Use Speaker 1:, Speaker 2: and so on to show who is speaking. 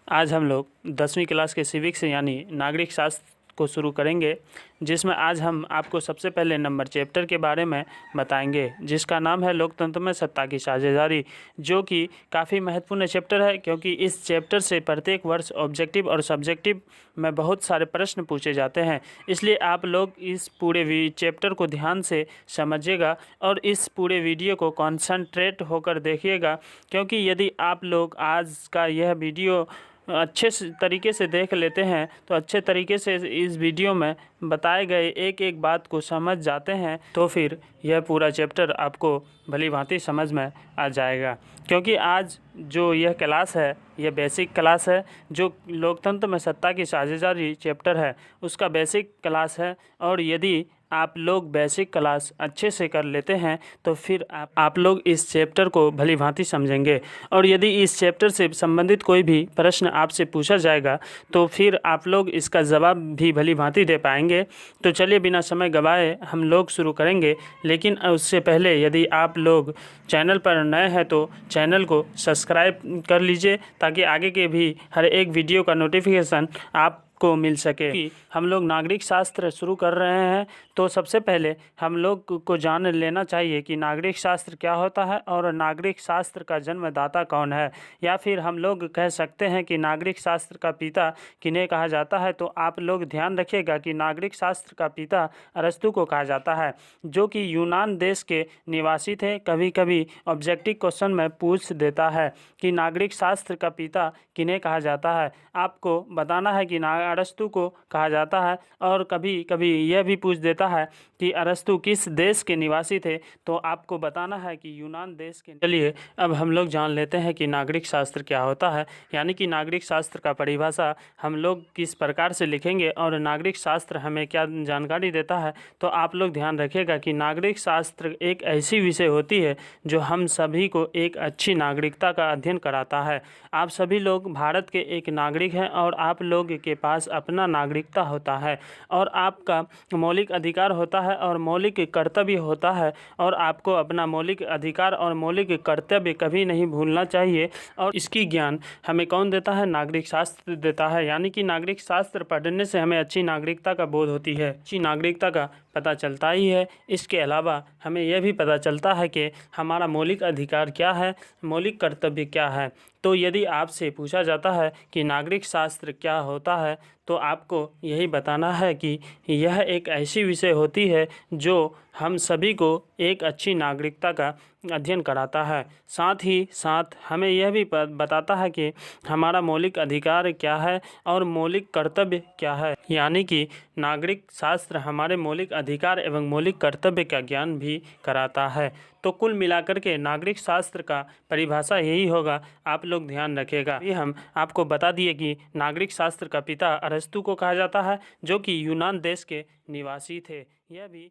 Speaker 1: आज हम लोग 10वीं क्लास के सिविक्स यानी नागरिक शास्त्र को शुरू करेंगे, जिसमें आज हम आपको सबसे पहले नंबर चैप्टर के बारे में बताएंगे, जिसका नाम है लोकतंत्र में सत्ता की साझेदारी, जो कि काफ़ी महत्वपूर्ण चैप्टर है क्योंकि इस चैप्टर से प्रत्येक वर्ष ऑब्जेक्टिव और सब्जेक्टिव में बहुत सारे प्रश्न पूछे जाते हैं। इसलिए आप लोग इस पूरे चैप्टर को ध्यान से समझिएगा और इस पूरे वीडियो को कॉन्संट्रेट होकर देखिएगा, क्योंकि यदि आप लोग आज का यह वीडियो अच्छे तरीके से देख लेते हैं तो अच्छे तरीके से इस वीडियो में बताए गए एक एक बात को समझ जाते हैं तो फिर यह पूरा चैप्टर आपको भली भांति समझ में आ जाएगा। क्योंकि आज जो यह क्लास है यह बेसिक क्लास है, जो लोकतंत्र में सत्ता की साझेदारी चैप्टर है उसका बेसिक क्लास है। और यदि आप लोग बेसिक क्लास अच्छे से कर लेते हैं तो फिर आप लोग इस चैप्टर को भली भांति समझेंगे। और यदि इस चैप्टर से संबंधित कोई भी प्रश्न आपसे पूछा जाएगा तो फिर आप लोग इसका जवाब भी भली भांति दे पाएंगे। तो चलिए बिना समय गवाए हम लोग शुरू करेंगे, लेकिन उससे पहले यदि आप लोग चैनल पर नए हैं तो चैनल को सब्सक्राइब कर लीजिए, ताकि आगे के भी हर एक वीडियो का नोटिफिकेशन आपको मिल सके। कि हम लोग नागरिक शास्त्र शुरू कर रहे हैं तो सबसे पहले हम लोग को जान लेना चाहिए कि नागरिक शास्त्र क्या होता है और नागरिक शास्त्र का जन्मदाता कौन है, या फिर हम लोग कह सकते हैं कि नागरिक शास्त्र का पिता किन्हें कहा जाता है। तो आप लोग ध्यान रखिएगा कि नागरिक शास्त्र का पिता अरस्तु को कहा जाता है, जो कि यूनान देश के निवासी थे। कभी कभी ऑब्जेक्टिव क्वेश्चन में पूछ देता है कि नागरिक शास्त्र का पिता किन्हें कहा जाता है, आपको बताना है कि अरस्तु को कहा जाता है। और कभी कभी यह भी पूछ देता है कि अरस्तु किस देश के निवासी थे, तो आपको बताना है कि यूनान देश के। चलिए अब हम लोग जान लेते हैं कि नागरिक शास्त्र क्या होता है, यानी कि नागरिक शास्त्र का परिभाषा हम लोग किस प्रकार से लिखेंगे और नागरिक शास्त्र हमें क्या जानकारी देता है। तो आप लोग ध्यान रखिएगा कि नागरिक शास्त्र एक ऐसी विषय होती है जो हम सभी को एक अच्छी नागरिकता का अध्ययन कराता है। आप सभी लोग भारत के एक नागरिक हैं और आप लोग के पास अपना नागरिकता होता है और आपका मौलिक अधिकार होता है और मौलिक कर्तव्य होता है, और आपको अपना मौलिक अधिकार और मौलिक कर्तव्य कभी नहीं भूलना चाहिए। और इसकी ज्ञान हमें कौन देता है? नागरिक शास्त्र देता है। यानी कि नागरिक शास्त्र पढ़ने से हमें अच्छी नागरिकता का बोध होती है, अच्छी नागरिकता का पता चलता ही है। इसके अलावा हमें यह भी पता चलता है कि हमारा मौलिक अधिकार क्या है, मौलिक कर्तव्य क्या है। तो यदि आपसे पूछा जाता है कि नागरिक शास्त्र क्या होता है तो आपको यही बताना है कि यह एक ऐसी विषय होती है जो हम सभी को एक अच्छी नागरिकता का अध्ययन कराता है। साथ ही साथ हमें यह भी बताता है कि हमारा मौलिक अधिकार क्या है और मौलिक कर्तव्य क्या है। यानी कि नागरिक शास्त्र हमारे मौलिक अधिकार एवं मौलिक कर्तव्य का ज्ञान भी कराता है। तो कुल मिलाकर के नागरिक शास्त्र का परिभाषा यही होगा, आप लोग ध्यान रखिएगा। ये हम आपको बता दिए कि नागरिक शास्त्र का पिता अरस्तु को कहा जाता है, जो कि यूनान देश के निवासी थे। यह भी